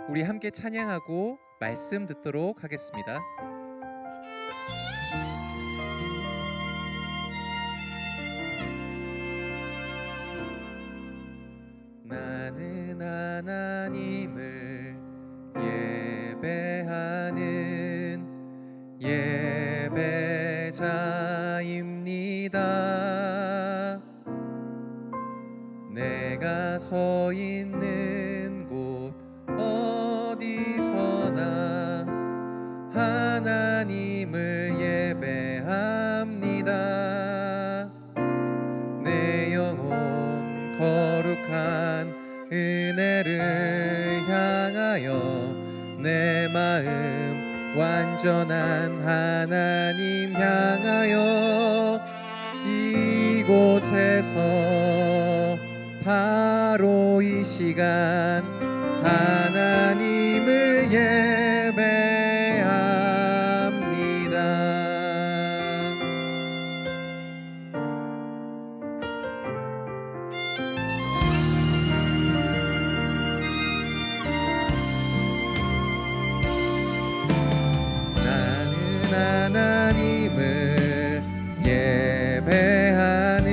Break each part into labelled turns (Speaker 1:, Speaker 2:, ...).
Speaker 1: 우리 함께 찬양하고 말씀 듣도록 하겠습니다. 나는 하나님을 예배하는 예배자입니다. 내가 서 있는 곳 어디서나 하나님을 예배합니다. 내 영혼 거룩한 은혜를 향하여 내 마음 완전한 하나님 향하여 이곳에서 바로 이 시간 하나님을 예배합니다. 나는 하나님을 예배하는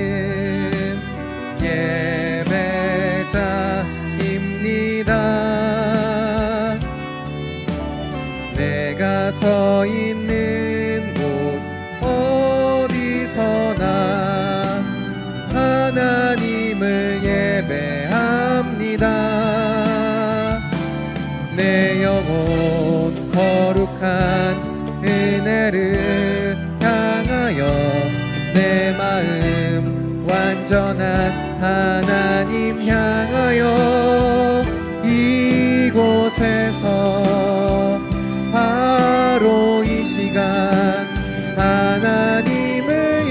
Speaker 1: 예배자입니다. 내가 서 있는 곳 어디서나 하나님을 예배합니다. 내 영혼 거룩한 은혜를 향하여 내 마음 완전한 하나님 향하여 이곳에서 바로 이 시간 하나님을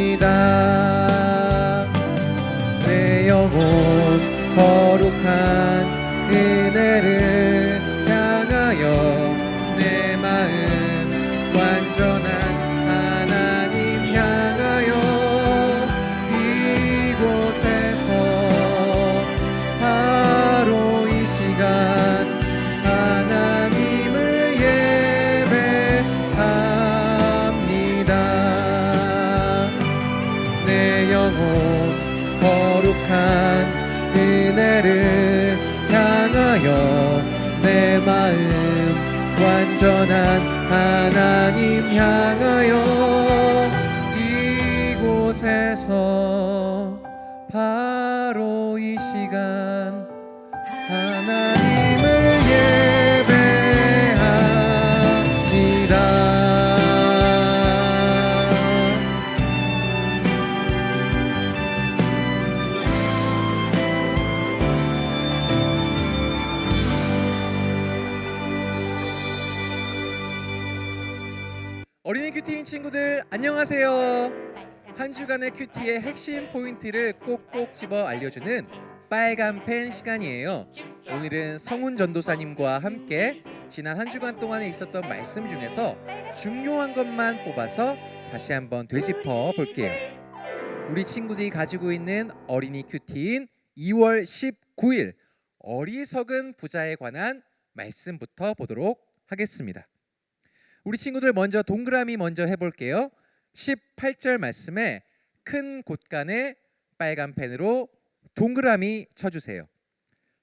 Speaker 1: 예배합니다. 내 영혼 거룩한 은혜를 향하여 내 마음 완전한 하나님 향하여 이곳에서 바로 이 시간 하나님을 예배합니다. 내 영혼 거룩한 은혜를 향하여 내 마음 완전한 하나님 향하여 이곳에서 바로 이 시간 하나님을 예배합니다. 어린이 큐티인 친구들 안녕하세요. 한 주간의 큐티의 핵심 포인트를 꼭꼭 집어 알려주는 빨간 펜 시간이에요. 오늘은 성훈 전도사님과 함께 지난 한 주간 동안에 있었던 말씀 중에서 중요한 것만 뽑아서 다시 한번 되짚어 볼게요. 우리 친구들이 가지고 있는 어린이 큐티인 2월 19일 어리석은 부자에 관한 말씀부터 보도록 하겠습니다. 우리 친구들 먼저 동그라미 먼저 해볼게요. 18절 말씀에 큰 곳간에 빨간 펜으로 동그라미 쳐주세요.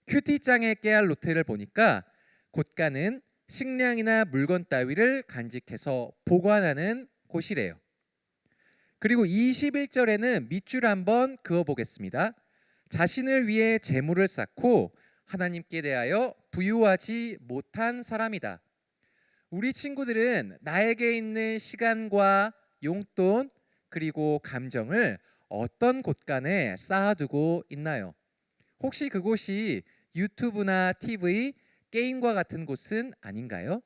Speaker 1: 큐티장의 깨알 노트를 보니까 곳간은 식량이나 물건 따위를 간직해서 보관하는 곳이래요. 그리고 21절에는 밑줄 한번 그어보겠습니다. 자신을 위해 재물을 쌓고 하나님께 대하여 부유하지 못한 사람이다. 우리 친구들은 나에게 있는 시간과 용돈 그리고 감정을 어떤 곳간에 쌓아두고 있나요? 혹시 그곳이 유튜브나 TV, 게임과 같은 곳은 아닌가요?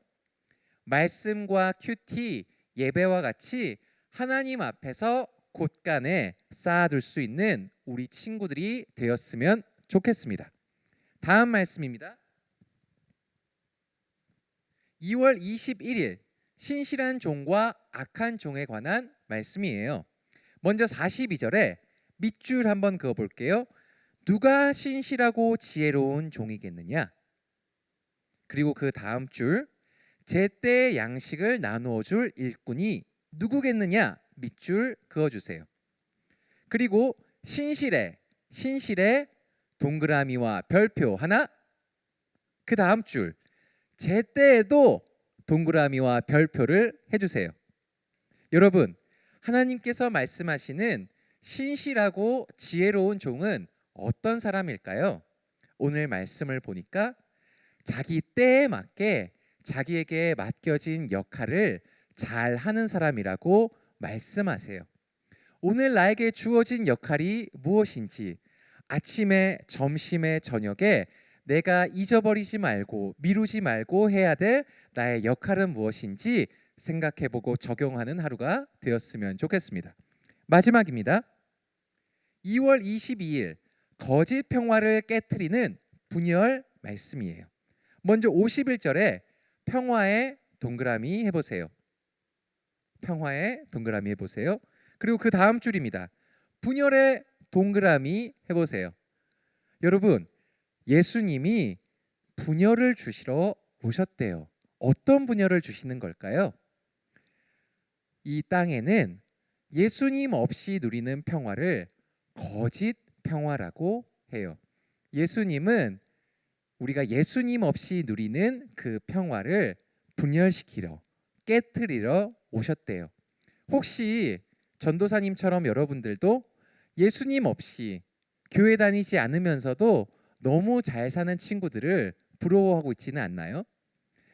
Speaker 1: 말씀과 큐티, 예배와 같이 하나님 앞에서 곳간에 쌓아둘 수 있는 우리 친구들이 되었으면 좋겠습니다. 다음 말씀입니다. 2월 21일 신실한 종과 악한 종에 관한 말씀이에요. 먼저 42절에 밑줄 한번 그어 볼게요. 누가 신실하고 지혜로운 종이겠느냐? 그리고 그 다음 줄 제때의 양식을 나누어 줄 일꾼이 누구겠느냐? 밑줄 그어 주세요. 그리고 신실해 동그라미와 별표 하나. 그 다음 줄 제때에도 동그라미와 별표를 해주세요. 여러분, 하나님께서 말씀하시는 신실하고 지혜로운 종은 어떤 사람일까요? 오늘 말씀을 보니까 자기 때에 맞게 자기에게 맡겨진 역할을 잘 하는 사람이라고 말씀하세요. 오늘 나에게 주어진 역할이 무엇인지 아침에, 점심에, 저녁에 내가 잊어버리지 말고 미루지 말고 해야 될 나의 역할은 무엇인지 생각해보고 적용하는 하루가 되었으면 좋겠습니다. 마지막입니다. 2월 22일 거짓 평화를 깨트리는 분열 말씀이에요. 먼저 51절에 평화의 동그라미 해보세요. 평화의 동그라미 해보세요. 그리고 그 다음 줄입니다. 분열의 동그라미 해보세요. 여러분, 예수님이 분열을 주시러 오셨대요. 어떤 분열을 주시는 걸까요? 이 땅에는 예수님 없이 누리는 평화를 거짓 평화라고 해요. 예수님은 우리가 예수님 없이 누리는 그 평화를 분열시키러, 깨트리러 오셨대요. 혹시 전도사님처럼 여러분들도 예수님 없이 교회 다니지 않으면서도 너무 잘 사는 친구들을 부러워하고 있지는 않나요?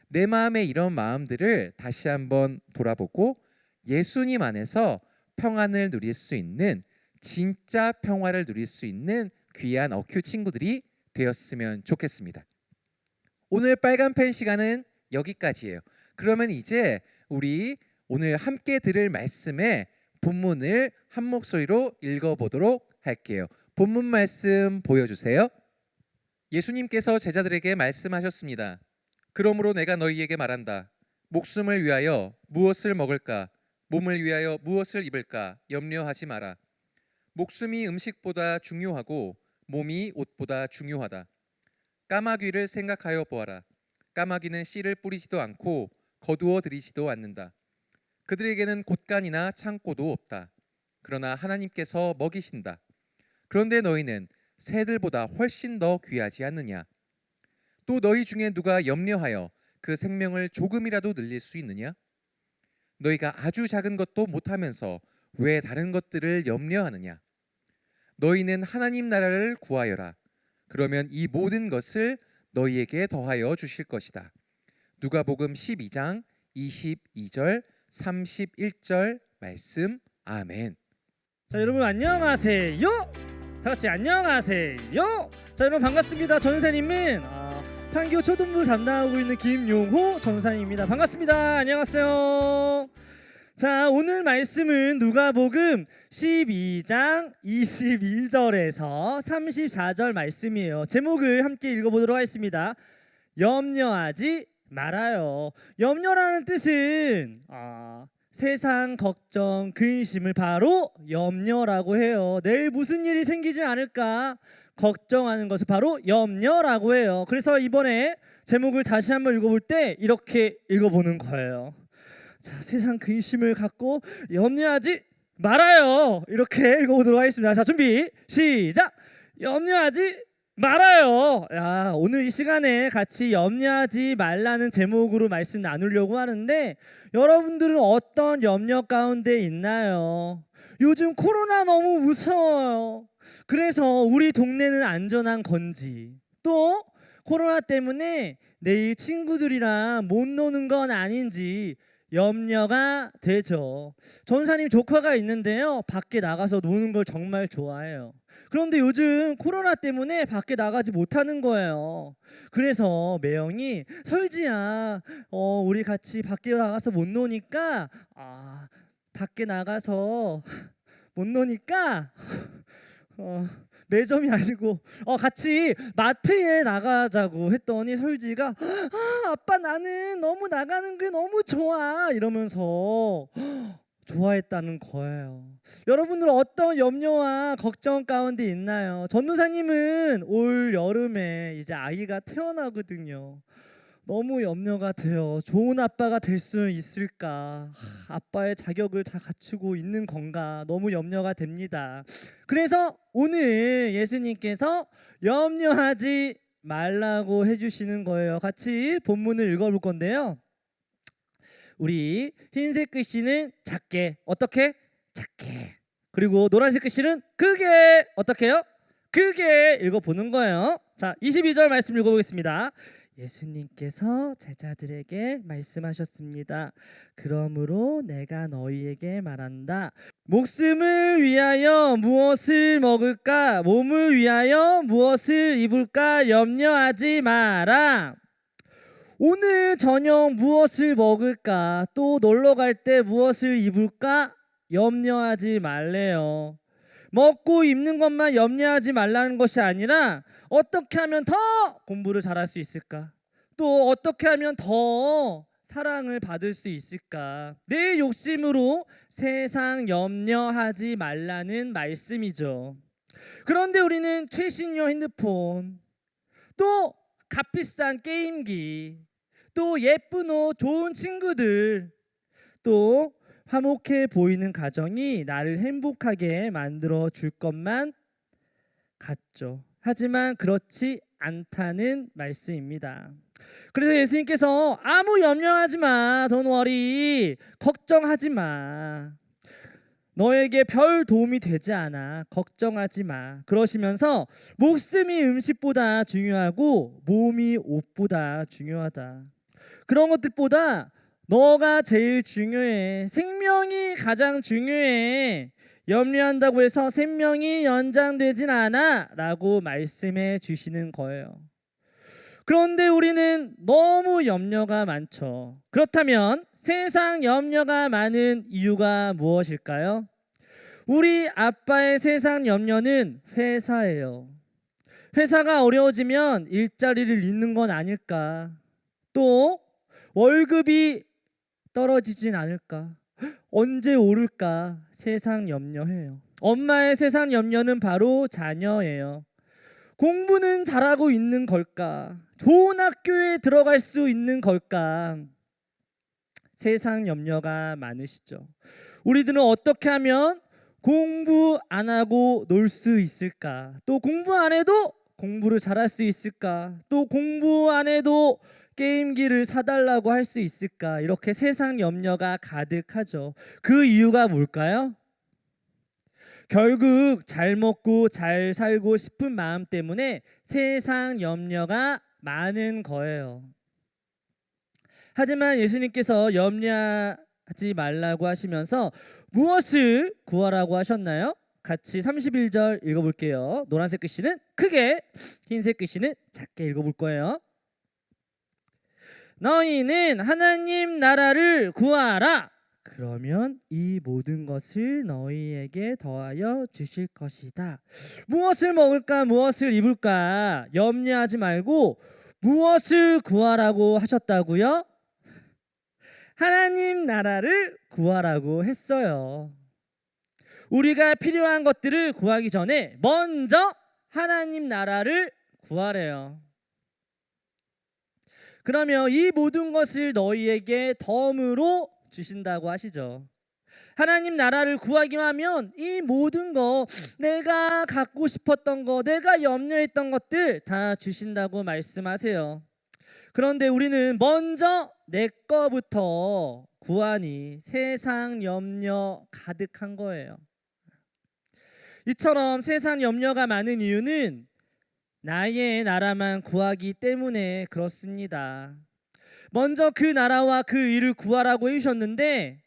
Speaker 1: 내 마음에 이런 마음들을 다시 한번 돌아보고 예수님 안에서 평안을 누릴 수 있는, 진짜 평화를 누릴 수 있는 귀한 어큐 친구들이 되었으면 좋겠습니다. 오늘 빨간 펜 시간은 여기까지예요. 그러면 이제 우리 오늘 함께 들을 말씀의 본문을 한 목소리로 읽어보도록 할게요. 본문 말씀 보여주세요. 예수님께서 제자들에게 말씀하셨습니다. 그러므로 내가 너희에게 말한다. 목숨을 위하여 무엇을 먹을까? 몸을 위하여 무엇을 입을까? 염려하지 마라. 목숨이 음식보다 중요하고 몸이 옷보다 중요하다. 까마귀를 생각하여 보아라. 까마귀는 씨를 뿌리지도 않고 거두어 들이지도 않는다. 그들에게는 곳간이나 창고도 없다. 그러나 하나님께서 먹이신다. 그런데 너희는 새들보다 훨씬 더 귀하지 않느냐? 또 너희 중에 누가 염려하여 그 생명을 조금이라도 늘릴 수 있느냐? 너희가 아주 작은 것도 못하면서 왜 다른 것들을 염려하느냐? 너희는 하나님 나라를 구하여라. 그러면 이 모든 것을 너희에게 더하여 주실 것이다. 누가복음 12장 22절 31절 말씀. 아멘.
Speaker 2: 자, 여러분 안녕하세요. 다 같이 안녕하세요. 자, 여러분 반갑습니다. 전사님은 판교 초등부를 담당하고 있는 김용호 전사님입니다. 반갑습니다. 안녕하세요. 자, 오늘 말씀은 누가복음 12장 22절에서 34절 말씀이에요. 제목을 함께 읽어보도록 하겠습니다. 염려하지 말아요. 염려라는 뜻은 세상 걱정, 근심을 바로 염려라고 해요. 내일 무슨 일이 생기지 않을까 걱정하는 것을 바로 염려라고 해요. 그래서 이번에 제목을 다시 한번 읽어볼 때 이렇게 읽어보는 거예요. 자, 세상 근심을 갖고 염려하지 말아요. 이렇게 읽어보도록 하겠습니다. 자, 준비 시작. 염려하지 말아요. 야, 오늘 이 시간에 같이 염려하지 말라는 제목으로 말씀 나누려고 하는데, 여러분들은 어떤 염려 가운데 있나요? 요즘 코로나 너무 무서워요. 그래서 우리 동네는 안전한 건지, 또 코로나 때문에 내일 친구들이랑 못 노는 건 아닌지 염려가 되죠. 전사님 조카가 있는데요, 밖에 나가서 노는 걸 정말 좋아해요. 그런데 요즘 코로나 때문에 밖에 나가지 못하는 거예요. 그래서 매형이 설지야, 우리 같이 밖에 나가서 못 노니까 밖에 나가서 못 노니까 매점이 아니고 같이 마트에 나가자고 했더니 설지가 아빠 나는 너무 나가는 게 너무 좋아 이러면서 좋아했다는 거예요. 여러분들은 어떤 염려와 걱정 가운데 있나요? 전도사님은 올 여름에 이제 아기가 태어나거든요. 너무 염려가 돼요. 좋은 아빠가 될 수 있을까? 아빠의 자격을 다 갖추고 있는 건가? 너무 염려가 됩니다. 그래서 오늘 예수님께서 염려하지 말라고 해주시는 거예요. 같이 본문을 읽어볼 건데요. 우리 흰색 글씨는 작게, 어떻게? 작게. 그리고 노란색 글씨는 크게, 어떻게요? 크게 읽어보는 거예요. 자, 22절 말씀 읽어보겠습니다. 예수님께서 제자들에게 말씀하셨습니다. 그러므로 내가 너희에게 말한다. 목숨을 위하여 무엇을 먹을까? 몸을 위하여 무엇을 입을까? 염려하지 마라. 오늘 저녁 무엇을 먹을까? 또 놀러 갈 때 무엇을 입을까? 염려하지 말래요. 먹고 입는 것만 염려하지 말라는 것이 아니라 어떻게 하면 더 공부를 잘할 수 있을까? 또 어떻게 하면 더 사랑을 받을 수 있을까? 내 욕심으로 세상 염려하지 말라는 말씀이죠. 그런데 우리는 최신형 핸드폰, 또 값비싼 게임기, 또 예쁜 옷, 좋은 친구들, 또 화목해 보이는 가정이 나를 행복하게 만들어 줄 것만 같죠. 하지만 그렇지 않다는 말씀입니다. 그래서 예수님께서 아무 염려하지 마, don't worry, 걱정하지 마. 너에게 별 도움이 되지 않아. 걱정하지 마. 그러시면서 목숨이 음식보다 중요하고 몸이 옷보다 중요하다. 그런 것들보다 너가 제일 중요해. 생명이 가장 중요해. 염려한다고 해서 생명이 연장되진 않아 라고 말씀해 주시는 거예요. 그런데 우리는 너무 염려가 많죠. 그렇다면 세상 염려가 많은 이유가 무엇일까요? 우리 아빠의 세상 염려는 회사예요. 회사가 어려워지면 일자리를 잃는 건 아닐까? 또 월급이 떨어지진 않을까? 언제 오를까? 세상 염려해요. 엄마의 세상 염려는 바로 자녀예요. 공부는 잘하고 있는 걸까? 좋은 학교에 들어갈 수 있는 걸까? 세상 염려가 많으시죠. 우리들은 어떻게 하면 공부 안 하고 놀 수 있을까? 또 공부 안 해도 공부를 잘할 수 있을까? 또 공부 안 해도 게임기를 사달라고 할 수 있을까? 이렇게 세상 염려가 가득하죠. 그 이유가 뭘까요? 결국 잘 먹고 잘 살고 싶은 마음 때문에 세상 염려가 많은 거예요. 하지만 예수님께서 염려하지 말라고 하시면서 무엇을 구하라고 하셨나요? 같이 31절 읽어볼게요. 노란색 글씨는 크게, 흰색 글씨는 작게 읽어볼 거예요. 너희는 하나님 나라를 구하라. 그러면 이 모든 것을 너희에게 더하여 주실 것이다. 무엇을 먹을까, 무엇을 입을까 염려하지 말고 무엇을 구하라고 하셨다고요? 하나님 나라를 구하라고 했어요. 우리가 필요한 것들을 구하기 전에 먼저 하나님 나라를 구하래요. 그러면 이 모든 것을 너희에게 덤으로 주신다고 하시죠. 하나님 나라를 구하기만 하면 이 모든 거, 내가 갖고 싶었던 거, 내가 염려했던 것들 다 주신다고 말씀하세요. 그런데 우리는 먼저 내 거부터 구하니 세상 염려 가득한 거예요. 이처럼 세상 염려가 많은 이유는 나의 나라만 구하기 때문에 그렇습니다. 먼저 그 나라와 그 일을 구하라고 해주셨는데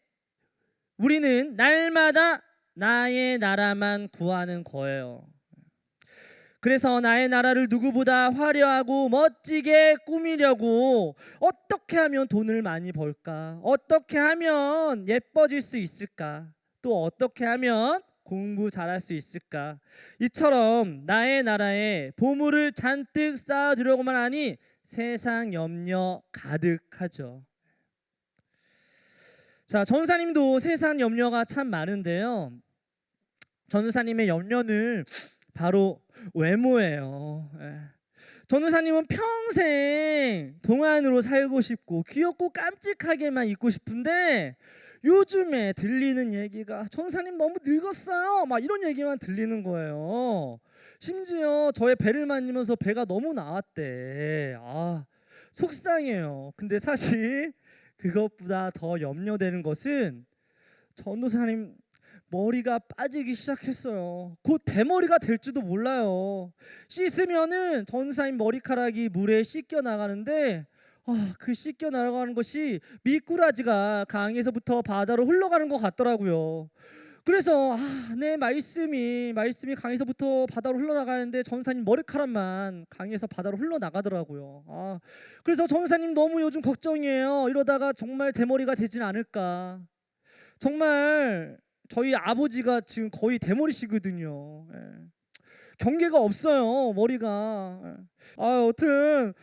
Speaker 2: 우리는 날마다 나의 나라만 구하는 거예요. 그래서 나의 나라를 누구보다 화려하고 멋지게 꾸미려고 어떻게 하면 돈을 많이 벌까? 어떻게 하면 예뻐질 수 있을까? 또 어떻게 하면 공부 잘할 수 있을까? 이처럼 나의 나라에 보물을 잔뜩 쌓아두려고만 하니 세상 염려 가득하죠. 자, 전사님도 세상 염려가 참 많은데요. 전사님의 염려는 바로 외모예요. 예. 전우사님은 평생 동안으로 살고 싶고 귀엽고 깜찍하게만 있고 싶은데 요즘에 들리는 얘기가 전우사님 너무 늙었어요 막 이런 얘기만 들리는 거예요. 심지어 저의 배를 만지면서 배가 너무 나왔대. 속상해요. 근데 사실 그것보다 더 염려되는 것은 전우사님 머리가 빠지기 시작했어요. 곧 대머리가 될지도 몰라요. 씻으면은 전사님 머리카락이 물에 씻겨 나가는데 그 씻겨 나가는 것이 미꾸라지가 강에서부터 바다로 흘러가는 것 같더라고요. 그래서 내 말씀이 강에서부터 바다로 흘러나가는데 전사님 머리카락만 강에서 바다로 흘러나가더라고요. 그래서 전사님 너무 요즘 걱정이에요. 이러다가 정말 대머리가 되진 않을까. 정말 저희 아버지가 지금 거의 대머리시거든요. 예. 경계가 없어요 머리가. 여튼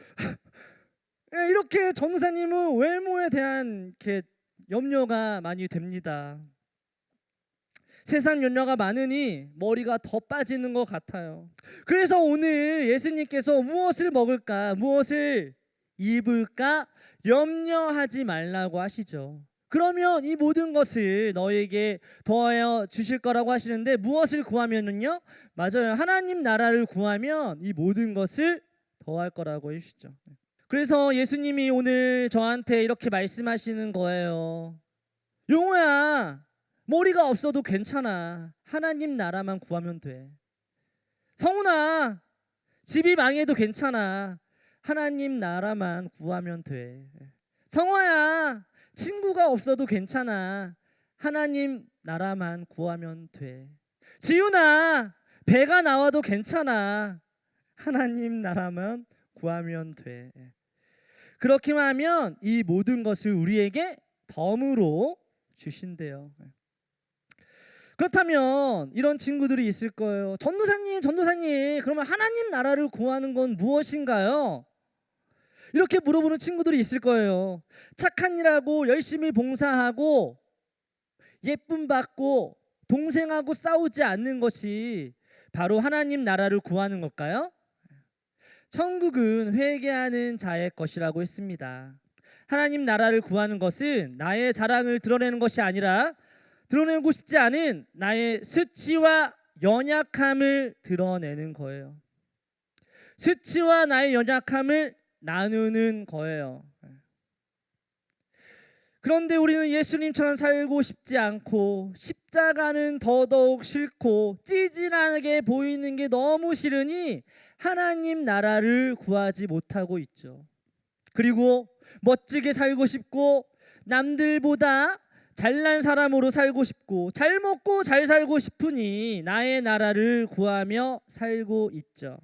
Speaker 2: 이렇게 전우사님은 외모에 대한 이렇게 염려가 많이 됩니다. 세상 염려가 많으니 머리가 더 빠지는 것 같아요. 그래서 오늘 예수님께서 무엇을 먹을까 무엇을 입을까 염려하지 말라고 하시죠. 그러면 이 모든 것을 너에게 더하여 주실 거라고 하시는데 무엇을 구하면은요? 맞아요. 하나님 나라를 구하면 이 모든 것을 더할 거라고 해주시죠. 그래서 예수님이 오늘 저한테 이렇게 말씀하시는 거예요. 용호야, 머리가 없어도 괜찮아. 하나님 나라만 구하면 돼. 성훈아, 집이 망해도 괜찮아. 하나님 나라만 구하면 돼. 성화야, 친구가 없어도 괜찮아. 하나님 나라만 구하면 돼. 지훈아, 배가 나와도 괜찮아. 하나님 나라만 구하면 돼. 그렇게만 하면 이 모든 것을 우리에게 덤으로 주신대요. 그렇다면 이런 친구들이 있을 거예요. 전도사님, 그러면 하나님 나라를 구하는 건 무엇인가요? 이렇게 물어보는 친구들이 있을 거예요. 착한 일하고 열심히 봉사하고 예쁨 받고 동생하고 싸우지 않는 것이 바로 하나님 나라를 구하는 걸까요? 천국은 회개하는 자의 것이라고 했습니다. 하나님 나라를 구하는 것은 나의 자랑을 드러내는 것이 아니라 드러내고 싶지 않은 나의 수치와 연약함을 드러내는 거예요. 수치와 나의 연약함을 나누는 거예요. 그런데 우리는 예수님처럼 살고 싶지 않고 십자가는 더더욱 싫고 찌질하게 보이는 게 너무 싫으니 하나님 나라를 구하지 못하고 있죠. 그리고 멋지게 살고 싶고 남들보다 잘난 사람으로 살고 싶고 잘 먹고 잘 살고 싶으니 나의 나라를 구하며 살고 있죠.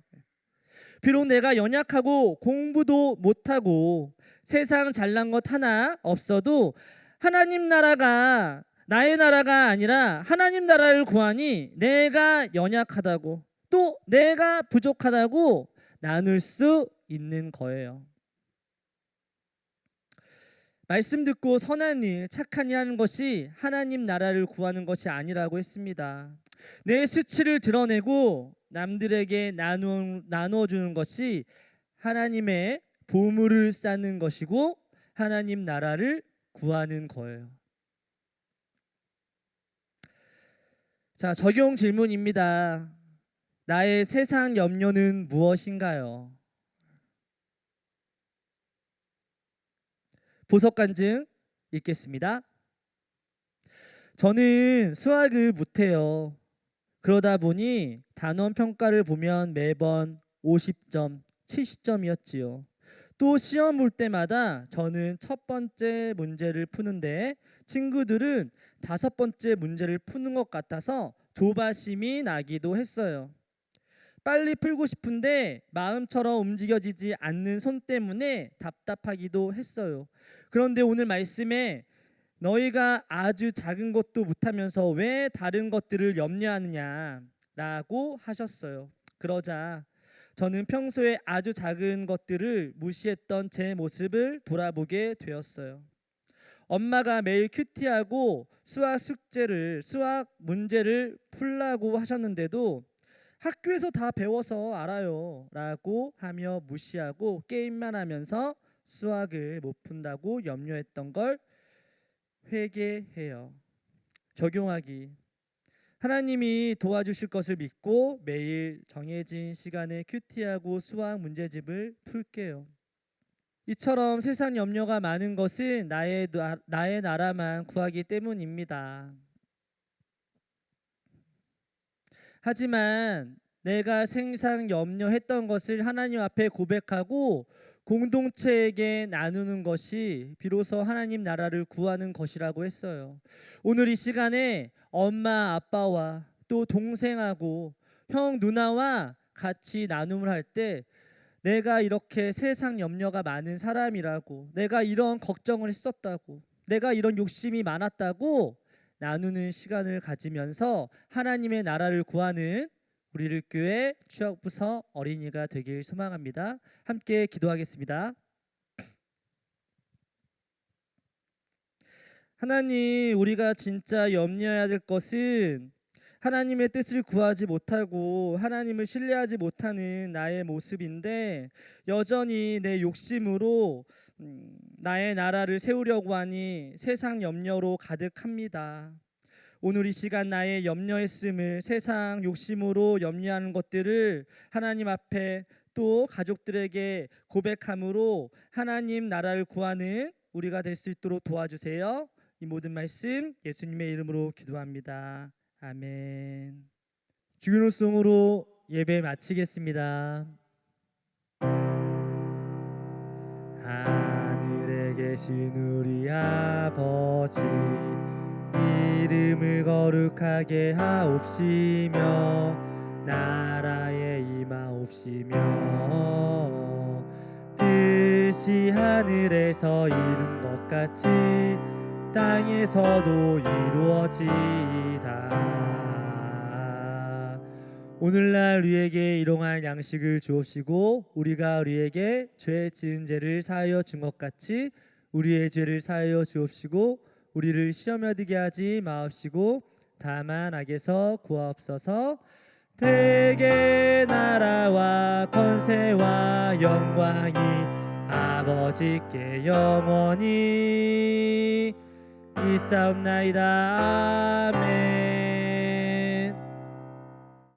Speaker 2: 비록 내가 연약하고 공부도 못하고 세상 잘난 것 하나 없어도 하나님 나라가 나의 나라가 아니라 하나님 나라를 구하니 내가 연약하다고 또 내가 부족하다고 나눌 수 있는 거예요. 말씀 듣고 선한 일, 착한 일 하는 것이 하나님 나라를 구하는 것이 아니라고 했습니다. 내 수치를 드러내고 남들에게 나눠주는 것이 하나님의 보물을 쌓는 것이고 하나님 나라를 구하는 거예요. 자, 적용 질문입니다. 나의 세상 염려는 무엇인가요? 보석 간증 읽겠습니다. 저는 수학을 못해요. 그러다 보니 단원 평가를 보면 매번 50점, 70점이었지요. 또 시험 볼 때마다 저는 첫 번째 문제를 푸는데 친구들은 다섯 번째 문제를 푸는 것 같아서 조바심이 나기도 했어요. 빨리 풀고 싶은데 마음처럼 움직여지지 않는 손 때문에 답답하기도 했어요. 그런데 오늘 말씀에 너희가 아주 작은 것도 못하면서 왜 다른 것들을 염려하느냐라고 하셨어요. 그러자 저는 평소에 아주 작은 것들을 무시했던 제 모습을 돌아보게 되었어요. 엄마가 매일 큐티하고 수학 문제를 풀라고 하셨는데도 학교에서 다 배워서 알아요 라고 하며 무시하고 게임만 하면서 수학을 못 푼다고 염려했던 걸 회개해요. 적용하기. 하나님이 도와주실 것을 믿고 매일 정해진 시간에 큐티하고 수학 문제집을 풀게요. 이처럼 세상 염려가 많은 것은 나의 나라만 구하기 때문입니다. 하지만 내가 생상 염려했던 것을 하나님 앞에 고백하고 공동체에게 나누는 것이 비로소 하나님 나라를 구하는 것이라고 했어요. 오늘 이 시간에 엄마 아빠와 또 동생하고 형 누나와 같이 나눔을 할 때 내가 이렇게 세상 염려가 많은 사람이라고, 내가 이런 걱정을 했었다고, 내가 이런 욕심이 많았다고 나누는 시간을 가지면서 하나님의 나라를 구하는 우리를 교회 추억부서 어린이가 되길 소망합니다. 함께 기도하겠습니다. 하나님, 우리가 진짜 염려해야 될 것은 하나님의 뜻을 구하지 못하고 하나님을 신뢰하지 못하는 나의 모습인데 여전히 내 욕심으로 나의 나라를 세우려고 하니 세상 염려로 가득합니다. 오늘 이 시간 나의 염려했음을, 세상 욕심으로 염려하는 것들을 하나님 앞에 또 가족들에게 고백함으로 하나님 나라를 구하는 우리가 될 수 있도록 도와주세요. 이 모든 말씀 예수님의 이름으로 기도합니다. 아멘. 주기도송으로 예배 마치겠습니다. 하늘에 계신 우리 아버지, 이름을 거룩하게 하옵시며 나라에 임하옵시며 뜻이 하늘에서 이룬 것 같이 땅에서도 이루어지이다. 오늘날 우리에게 일용할 양식을 주옵시고 우리가 우리에게 죄 지은 죄를 사하여 준 것 같이 우리의 죄를 사하여 주옵시고 우리를 시험에 들게 하지 마옵시고 다만 악에서 구하옵소서. 대개 나라와 권세와 영광이 아버지께 영원히 있사옵나이다. 아멘.